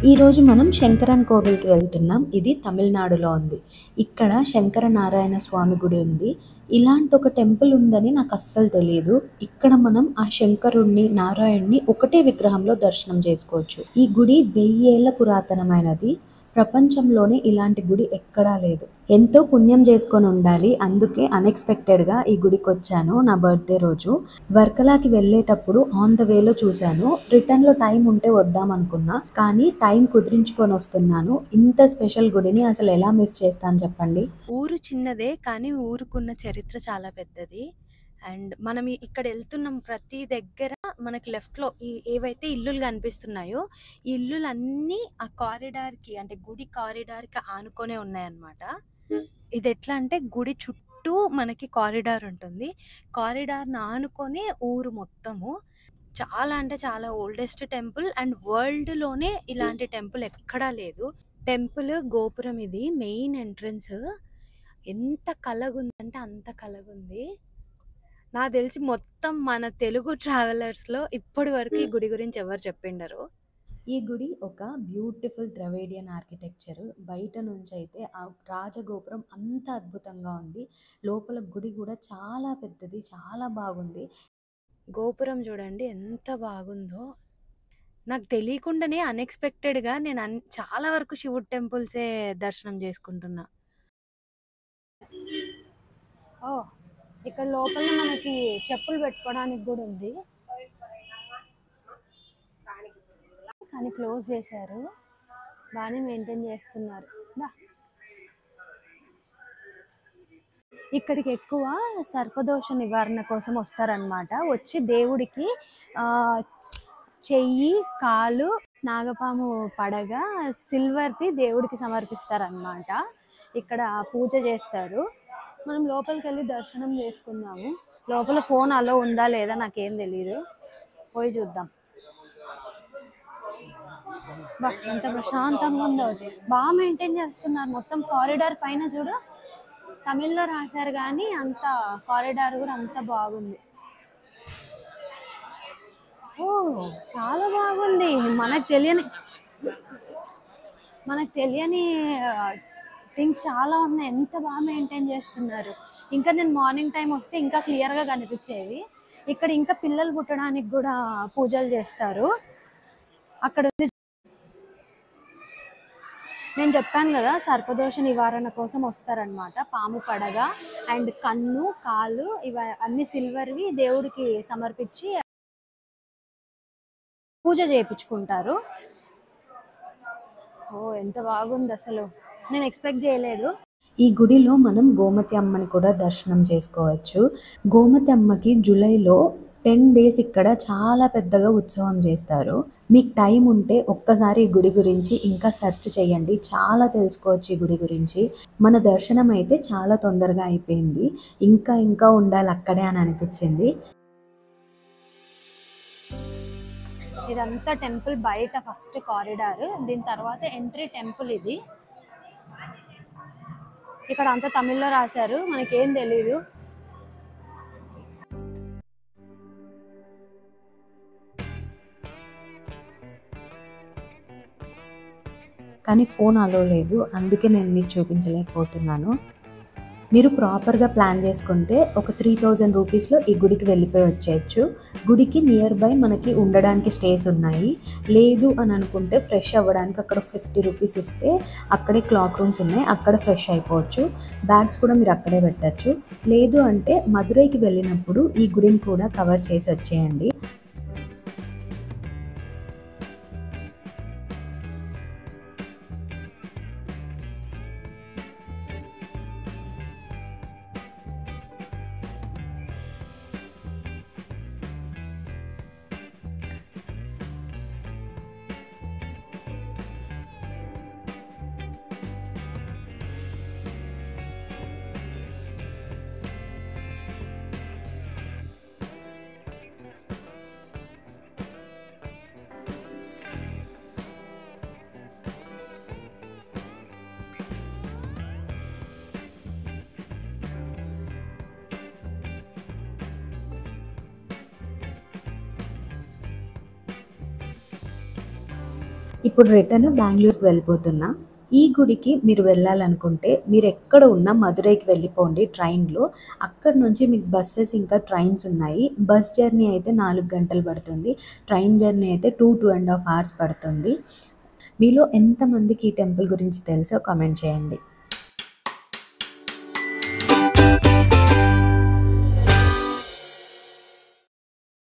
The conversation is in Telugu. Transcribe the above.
ఈరోజు మనం శంకరన్ కోవిల్కి వెళ్తున్నాం. ఇది తమిళనాడులో ఉంది. ఇక్కడ శంకర నారాయణ స్వామి గుడి ఉంది. ఇలాంటి ఒక టెంపుల్ ఉందని నాకు అస్సలు తెలీదు. ఇక్కడ మనం ఆ శంకరుణ్ణి, నారాయణ్ణి ఒకటే విగ్రహంలో దర్శనం చేసుకోవచ్చు. ఈ గుడి 1000 ఏళ్ల పురాతనమైనది. ప్రపంచంలోనే ఇలాంటి గుడి ఎక్కడా లేదు. ఎంతో పుణ్యం చేసుకొని ఉండాలి. అందుకే అన్ఎక్స్పెక్టెడ్గా ఈ గుడికి వచ్చాను నా బర్త్డే రోజు. వర్కలాకి వెళ్ళేటప్పుడు ఆన్ ద వేలో చూశాను. రిటర్న్లో టైం ఉంటే వద్దాం అనుకున్నా, కానీ టైం కుదిరించుకొని వస్తున్నాను. ఇంత స్పెషల్ గుడిని అసలు ఎలా మిస్ చేస్తాను చెప్పండి. ఊరు చిన్నదే, కానీ ఊరుకున్న చరిత్ర చాలా పెద్దది. అండ్ మనం ఇక్కడ వెళ్తున్నాం ప్రతి దగ్గర మనకి లెఫ్ట్లో ఏవైతే ఇల్లులు కనిపిస్తున్నాయో ఈ ఇల్లులన్నీ ఆ కారిడార్కి, అంటే గుడి కారిడార్కి ఆనుకొనే ఉన్నాయన్నమాట. ఇది ఎట్లా అంటే గుడి చుట్టూ మనకి కారిడార్ ఉంటుంది. కారిడార్ని ఆనుకొని ఊరు మొత్తము. చాలా అంటే చాలా ఓల్డెస్ట్ టెంపుల్ అండ్ వరల్డ్లోనే ఇలాంటి టెంపుల్ ఎక్కడా లేదు. టెంపుల్ గోపురం ఇది మెయిన్ ఎంట్రన్స్. ఎంత కలగుందంటే అంత కలగుంది. నాకు తెలిసి మొత్తం మన తెలుగు ట్రావెలర్స్లో ఇప్పటి వరకు ఈ గుడి గురించి ఎవరు చెప్పిండరు. ఈ గుడి ఒక బ్యూటిఫుల్ ద్రవిడియన్ ఆర్కిటెక్చర్. బయట నుంచి అయితే ఆ రాజగోపురం అంత అద్భుతంగా ఉంది. లోపల గుడి కూడా చాలా పెద్దది, చాలా బాగుంది. గోపురం చూడండి ఎంత బాగుందో. నాకు తెలియకుండానే అన్ఎక్స్పెక్టెడ్గా నేను చాలా వరకు శివుడు టెంపుల్సే దర్శనం చేసుకుంటున్నా. ఓ, ఇక్కడ లోపల మనకి చెప్పులు పెట్టుకోవడానికి కూడా ఉంది, కానీ క్లోజ్ చేశారు. బాగానే మెయింటైన్ చేస్తున్నారు. ఇక్కడికి ఎక్కువ సర్పదోష నివారణ కోసం వస్తారనమాట. వచ్చి దేవుడికి చెయ్యి, కాలు, నాగపాము పడగ సిల్వర్ది దేవుడికి సమర్పిస్తారనమాట. ఇక్కడ పూజ చేస్తారు. మనం లోపలికి వెళ్ళి దర్శనం చేసుకుందాము. లోపల ఫోన్ అలో ఉందా లేదా నాకేం తెలీదు, పోయి చూద్దాం. ఎంత ప్రశాంతంగా ఉందో. బాగా మెయింటైన్ చేస్తున్నారు. మొత్తం కారిడార్ పైన చూడు, తమిళ్లో రాశారు కానీ అంత కారిడార్ కూడా అంత బాగుంది. ఓ, చాలా బాగుంది. మనకు తెలియని థింగ్స్ చాలా ఉన్నాయి. ఎంత బాగా మెయింటైన్ చేస్తున్నారు. ఇంకా నేను మార్నింగ్ టైం వస్తే ఇంకా క్లియర్గా కనిపించేవి. ఇక్కడ ఇంకా పిల్లలు పుట్టడానికి కూడా పూజలు చేస్తారు. అక్కడ నేను చెప్పాను కదా, సర్పదోష నివారణ కోసం వస్తారనమాట. పాము పడగ అండ్ కన్ను, కాలు ఇవ అన్ని సిల్వర్వి దేవుడికి సమర్పించి పూజ చేయించుకుంటారు. ఓ, ఎంత బాగుంది అసలు, నేను ఎక్స్పెక్ట్ చేయలేదు. ఈ గుడిలో మనం గోమతి అమ్మని కూడా దర్శనం చేసుకోవచ్చు. గోమతి అమ్మకి జూలైలో 10 days ఇక్కడ చాలా పెద్దగా ఉత్సవం చేస్తారు. మీకు టైం ఉంటే ఒక్కసారి ఈ గుడి గురించి ఇంకా సెర్చ్ చేయండి, చాలా తెలుసుకోవచ్చు ఈ గుడి గురించి. మన దర్శనం అయితే చాలా తొందరగా అయిపోయింది. ఇంకా ఉండాలి అక్కడే అని అనిపించింది. ఇదంతా టెంపుల్ బయట ఫస్ట్ కారిడార్, దీని తర్వాత ఎంట్రీ టెంపుల్. ఇది ఇక్కడ అంతా తమిళ్లో రాశారు, మనకేం తెలీదు. కానీ ఫోన్ అలో లేదు, అందుకే నేను మీకు చూపించలేకపోతున్నాను. మీరు ప్రాపర్గా ప్లాన్ చేసుకుంటే ఒక 3000 రూపీస్లో ఈ గుడికి వెళ్ళిపోయి వచ్చేయచ్చు. గుడికి నియర్ బై మనకి ఉండడానికి స్టేస్ ఉన్నాయి. లేదు అని అనుకుంటే ఫ్రెష్ అవ్వడానికి అక్కడ 50 రూపీస్ ఇస్తే అక్కడే క్లాక్ రూమ్స్ ఉన్నాయి, అక్కడ ఫ్రెష్ అయిపోవచ్చు. బ్యాగ్స్ కూడా మీరు అక్కడే పెట్టచ్చు. లేదు అంటే మదురైకి వెళ్ళినప్పుడు ఈ గుడిని కూడా కవర్ చేసి వచ్చేయండి. ఇప్పుడు రిటర్న్ బెంగళూరుకి వెళ్ళిపోతున్నా. ఈ గుడికి మీరు వెళ్ళాలనుకుంటే మీరు ఎక్కడ ఉన్నా మదురైకి వెళ్ళిపోండి ట్రైన్‌లో. అక్కడి నుంచి మీకు బసెస్ ఇంకా ట్రైన్స్ ఉన్నాయి. బస్ జర్నీ అయితే 4 గంటలు పడుతుంది. ట్రైన్ జర్నీ అయితే 2, 2½ అవర్స్ పడుతుంది. మీలో ఎంతమందికి ఈ టెంపుల్ గురించి తెలుసో కామెంట్ చేయండి.